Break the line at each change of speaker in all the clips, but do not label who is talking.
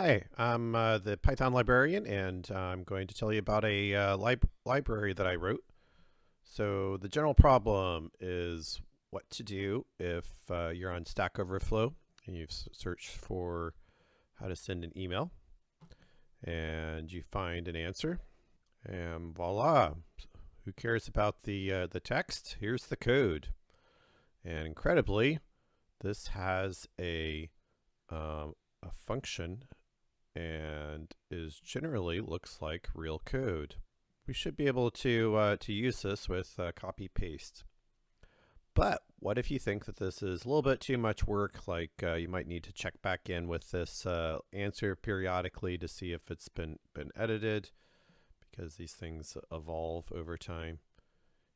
Hi, I'm the Python librarian, and I'm going to tell you about a library that I wrote. So the general problem is what to do if you're on Stack Overflow and you've searched for how to send an email, and you find an answer, and voila! Who cares about the text? Here's the code, and incredibly, this has a function and is generally looks like real code. We should be able to use this with copy paste. But what if you think that this is a little bit too much work, like you might need to check back in with this answer periodically to see if it's been edited, because these things evolve over time.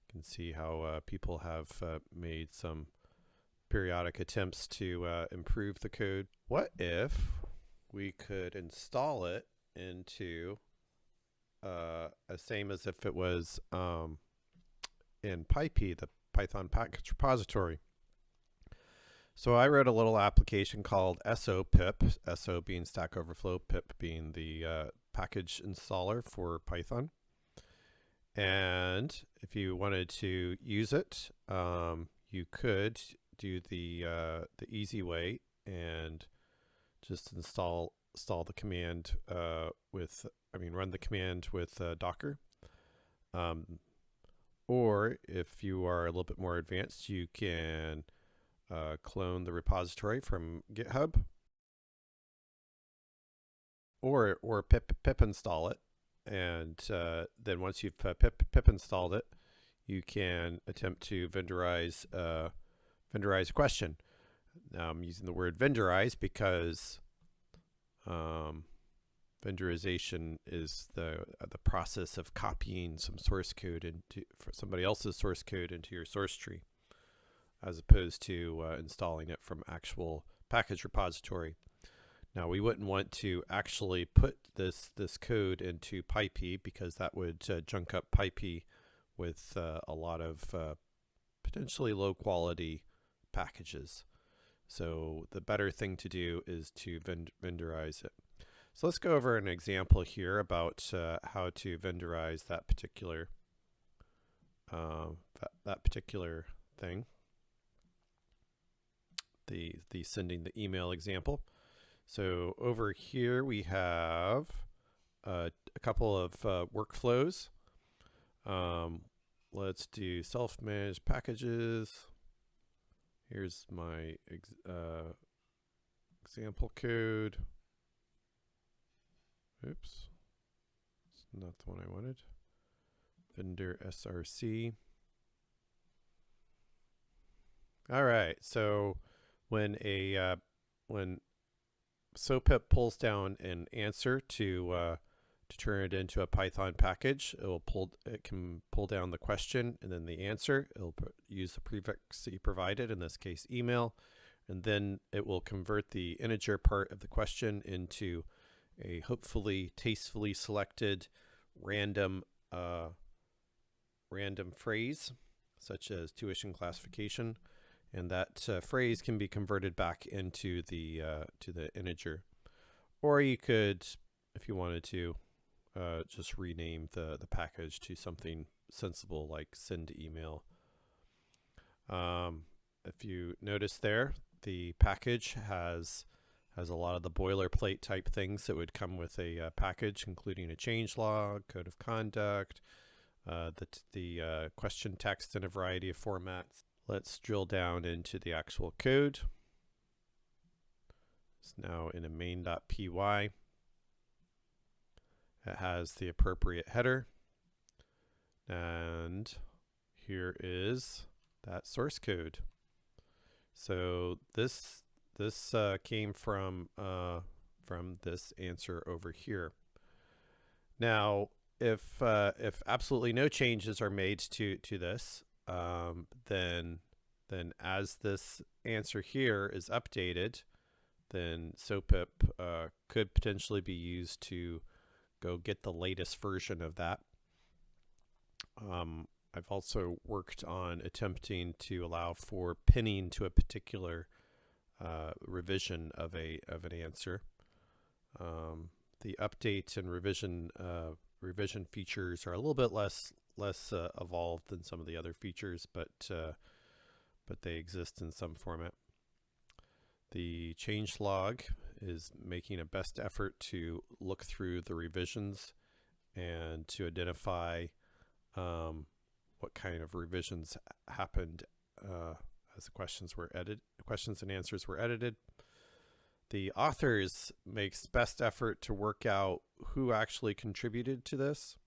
You can see how people have made some periodic attempts to improve the code. What if we could install it into same as if it was in PyP, the Python package repository. So I wrote a little application called SO Pip, SO being Stack Overflow, Pip being the package installer for Python. And if you wanted to use it, you could do the easy way and just install the command run the command with Docker. Or if you are a little bit more advanced, you can clone the repository from GitHub, or pip install it, and then once you've pip installed it, you can attempt to vendorize a question. Now I'm using the word vendorize because vendorization is the process of copying some source code into somebody else's source code into your source tree, as opposed to installing it from actual package repository. Now we wouldn't want to actually put this code into PyP, because that would junk up PyP with a lot of potentially low quality packages. So the better thing to do is to vendorize it. So let's go over an example here about how to vendorize that particular thing. The sending the email example. So over here we have a couple of workflows. Let's do self-managed packages. Here's my example code. Oops, it's not the one I wanted. Vendor src. All right, so when SOPIP pulls down an answer to turn it into a Python package, it can pull down the question and then the answer. It'll use the prefix that you provided, in this case email, and then it will convert the integer part of the question into a hopefully tastefully selected random phrase, such as tuition classification, and that phrase can be converted back into the to the integer. Or you could, if you wanted to, just rename the package to something sensible like send email. If you notice there, the package has a lot of the boilerplate type things that would come with a package, including a changelog, code of conduct, the question text in a variety of formats. Let's drill down into the actual code. It's now in a main.py. It has the appropriate header, and here is that source code. So this came from this answer over here. Now, if absolutely no changes are made to this, then as this answer here is updated, then SOPIP could potentially be used to go get the latest version of that. I've also worked on attempting to allow for pinning to a particular revision of an answer. The update and revision features are a little bit less evolved than some of the other features, but they exist in some format. The changelog is making a best effort to look through the revisions and to identify what kind of revisions happened as the questions and answers were edited. The authors makes best effort to work out who actually contributed to this.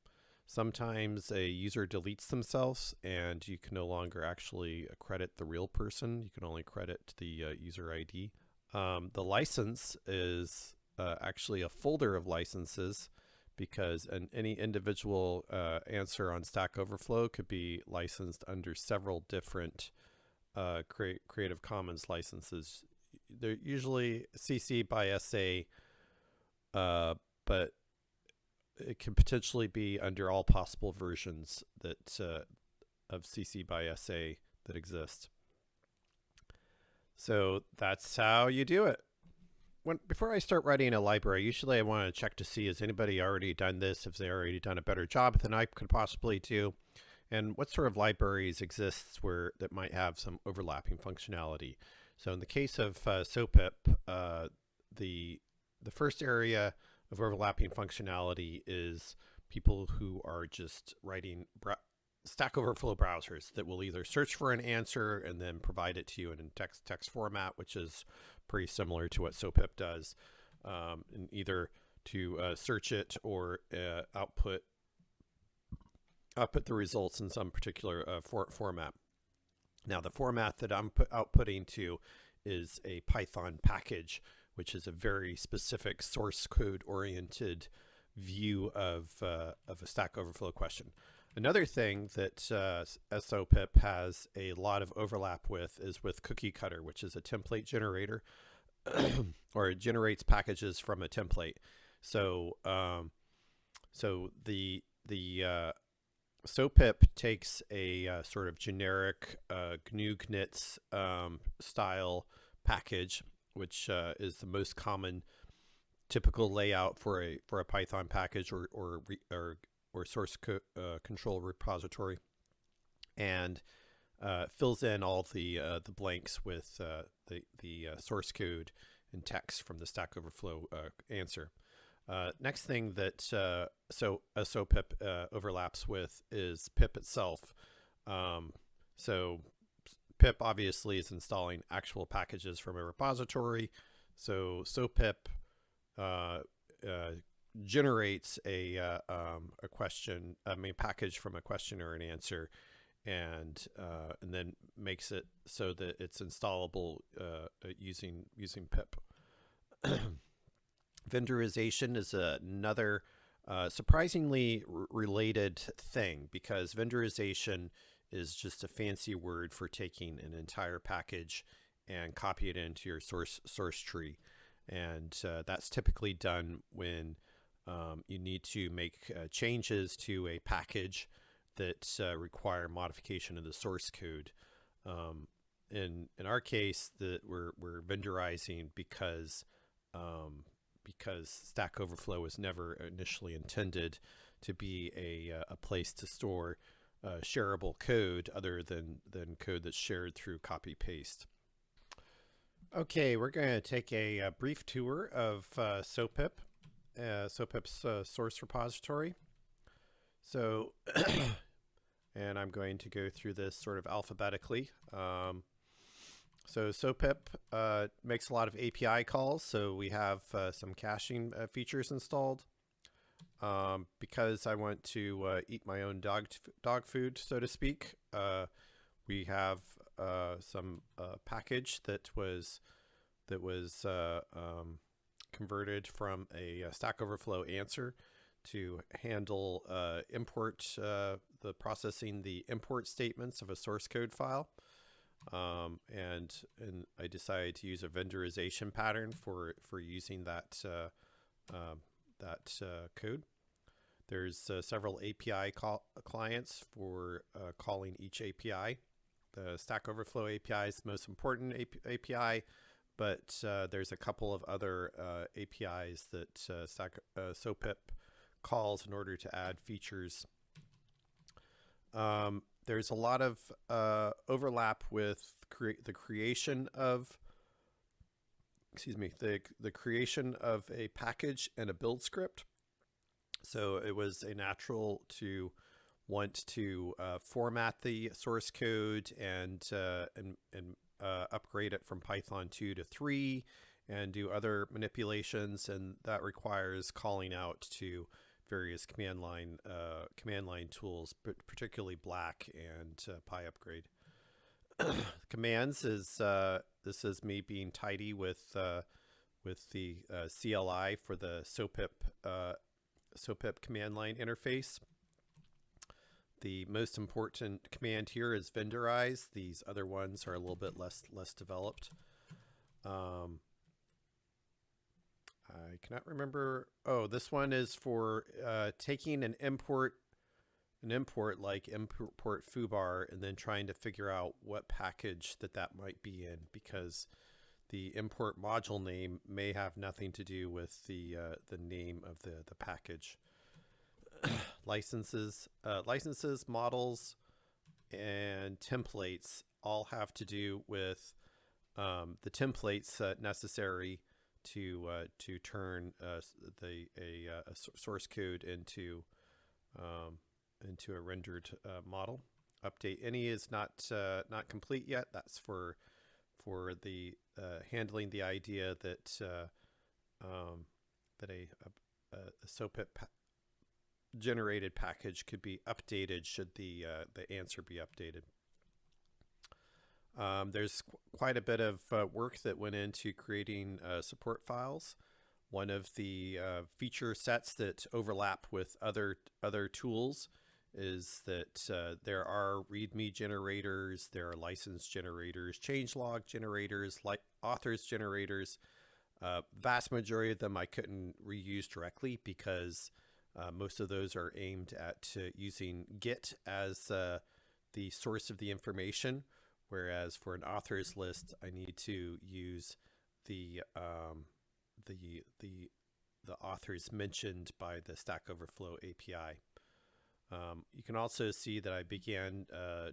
Sometimes a user deletes themselves and you can no longer actually credit the real person. You can only credit the user ID. The license is actually a folder of licenses, because any individual answer on Stack Overflow could be licensed under several different Creative Commons licenses. They're usually CC by SA, but it can potentially be under all possible versions that of CC by SA that exist. So that's how you do it. Before I start writing a library, usually I want to check to see, has anybody already done this, if they already done a better job than I could possibly do, and what sort of libraries exists that might have some overlapping functionality. So in the case of SOPIP, the first area of overlapping functionality is people who are just writing Stack Overflow browsers that will either search for an answer and then provide it to you in text format, which is pretty similar to what SOPIP does, and either to search it or output the results in some particular format. Now, the format that I'm outputting to is a Python package, which is a very specific source code oriented view of a Stack Overflow question. Another thing that SOPIP has a lot of overlap with is with Cookie Cutter, which is a template generator, or it generates packages from a template. So the SOPIP takes a sort of generic GNU/GNITS style package, which is the most common typical layout for a Python package or source control repository, and fills in all the blanks with the source code and text from the Stack Overflow answer. Next thing that SOPIP overlaps with is pip itself. So pip obviously is installing actual packages from a repository. So SOPIP generates a package from a question or an answer, and then makes it so that it's installable using pip. Vendorization is another surprisingly related thing, because vendorization is just a fancy word for taking an entire package and copy it into your source tree, and that's typically done when you need to make changes to a package that require modification of the source code. In our case, we're vendorizing because Stack Overflow was never initially intended to be a place to store shareable code other than code that's shared through copy paste. Okay, we're going to take a brief tour of SOPIP. SOPIP's source repository. So, and I'm going to go through this sort of alphabetically. So SOPIP makes a lot of API calls. So we have some caching features installed. Because I want to eat my own dog food, so to speak, we have some package that was converted from a Stack Overflow answer to handle processing the import statements of a source code file, and I decided to use a vendorization pattern for using that code. There's several API clients for calling each API. The Stack Overflow API is the most important API, but there's a couple of other APIs that SoPip calls in order to add features. There's a lot of overlap with the creation of, the creation of a package and a build script. So it was a natural to want to format the source code and upgrade it from Python 2 to 3 and do other manipulations, and that requires calling out to various command line tools, particularly Black and PyUpgrade. Commands is this is me being tidy with the CLI for the SoPip command line interface. The most important command here is vendorize. These other ones are a little bit less developed. I cannot remember. Oh, this one is for taking an import like import foobar and then trying to figure out what package that might be in, because the import module name may have nothing to do with the name of the package. licenses, models, and templates all have to do with the templates necessary to turn a source code into a rendered model. Update any is not complete yet. That's for the handling the idea that that a SOPIP generated package could be updated should the answer be updated. There's quite a bit of work that went into creating support files. One of the feature sets that overlap with other tools is that there are README generators, there are license generators, changelog generators, like authors generators. Vast majority of them I couldn't reuse directly because most of those are aimed at using Git as the source of the information, whereas for an authors list, I need to use the authors mentioned by the StackOverflow API. You can also see that I began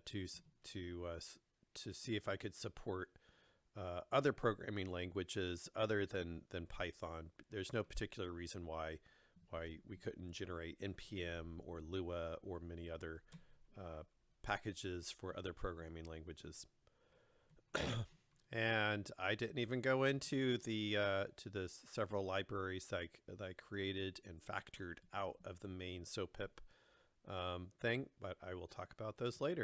to see if I could support other programming languages other than Python. There's no particular reason why we couldn't generate NPM or Lua or many other packages for other programming languages. And I didn't even go into the several libraries that I created and factored out of the main SOPIP thing, but I will talk about those later.